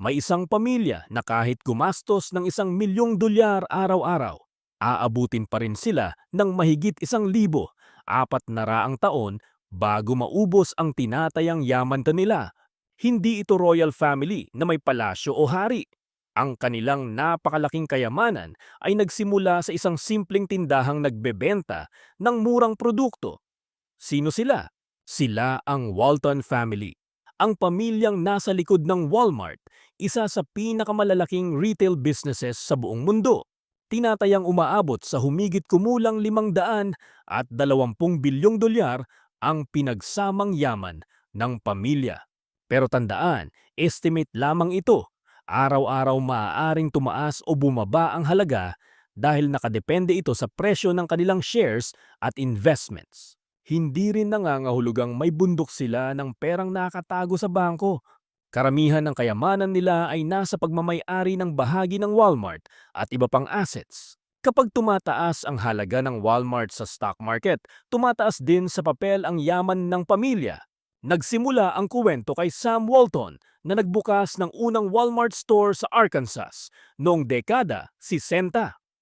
May isang pamilya na kahit gumastos ng $1,000,000 araw-araw, aabutin pa rin sila ng mahigit 1,000, 400 taon bago maubos ang tinatayang yaman nila. Hindi ito royal family na may palasyo o hari. Ang kanilang napakalaking kayamanan ay nagsimula sa isang simpleng tindahang nagbebenta ng murang produkto. Sino sila? Sila ang Walton family. Ang pamilyang nasa likod ng Walmart, isa sa pinakamalalaking retail businesses sa buong mundo. Tinatayang umaabot sa humigit kumulang 520 bilyong dolyar ang pinagsamang yaman ng pamilya. Pero tandaan, estimate lamang ito. Araw-araw maaaring tumaas o bumaba ang halaga dahil nakadepende ito sa presyo ng kanilang shares at investments. Hindi rin nangangahulugang may bundok sila ng perang nakatago sa bangko. Karamihan ng kayamanan nila ay nasa pagmamay-ari ng bahagi ng Walmart at iba pang assets. Kapag tumataas ang halaga ng Walmart sa stock market, tumataas din sa papel ang yaman ng pamilya. Nagsimula ang kuwento kay Sam Walton na nagbukas ng unang Walmart store sa Arkansas noong dekada 60.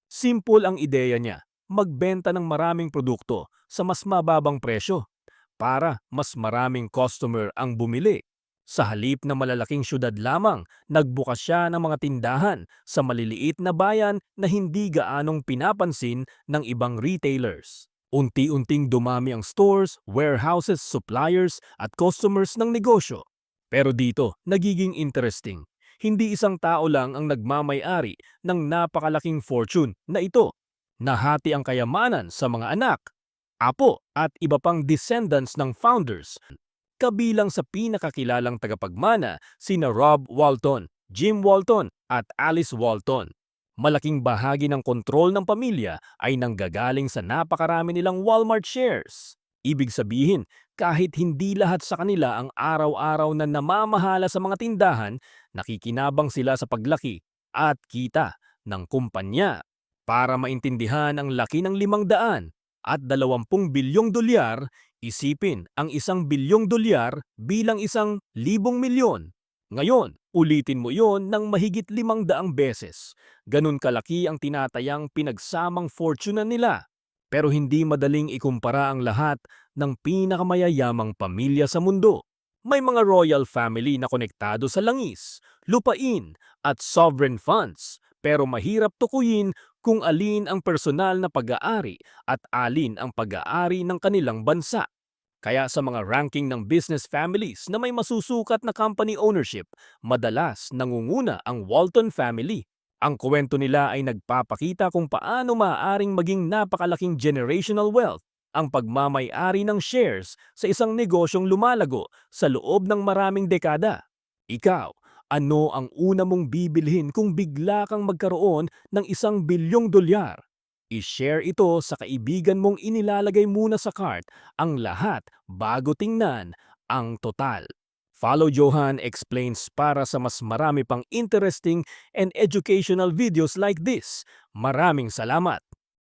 Simple ang ideya niya, magbenta ng maraming produkto sa mas mababang presyo para mas maraming customer ang bumili. Sa halip na malalaking syudad lamang, nagbukas siya ng mga tindahan sa maliliit na bayan na hindi gaanong pinapansin ng ibang retailers. Unti-unting dumami ang stores, warehouses, suppliers at customers ng negosyo. Pero dito, nagiging interesting. Hindi isang tao lang ang nagmamay-ari ng napakalaking fortune na ito. Nahati ang kayamanan sa mga anak, apo at iba pang descendants ng founders. Kabilang sa pinakakilalang tagapagmana sina Rob Walton, Jim Walton at Alice Walton. Malaking bahagi ng kontrol ng pamilya ay nanggagaling sa napakarami nilang Walmart shares. Ibig sabihin, kahit hindi lahat sa kanila ang araw-araw na namamahala sa mga tindahan, nakikinabang sila sa paglaki at kita ng kumpanya. Para maintindihan ang laki ng 500 at 20 bilyong dolyar, isipin ang $1 bilyong bilang 1,000,000,000. Ngayon, ulitin mo yon ng mahigit 500 beses. Ganun kalaki ang tinatayang pinagsamang fortune nila. Pero hindi madaling ikumpara ang lahat ng pinakamayayamang pamilya sa mundo. May mga royal family na konektado sa langis, lupain at sovereign funds, pero mahirap tukuyin kung alin ang personal na pag-aari at alin ang pag-aari ng kanilang bansa. Kaya sa mga ranking ng business families na may masusukat na company ownership, madalas nangunguna ang Walton family. Ang kwento nila ay nagpapakita kung paano maaaring maging napakalaking generational wealth ang pagmamay-ari ng shares sa isang negosyong lumalago sa loob ng maraming dekada. Ikaw, ano ang una mong bibilhin kung bigla kang magkaroon ng $1 bilyong? I-share ito sa kaibigan mong inilalagay muna sa cart ang lahat bago tingnan ang total. Follow Johan Explains para sa mas marami pang interesting and educational videos like this. Maraming salamat!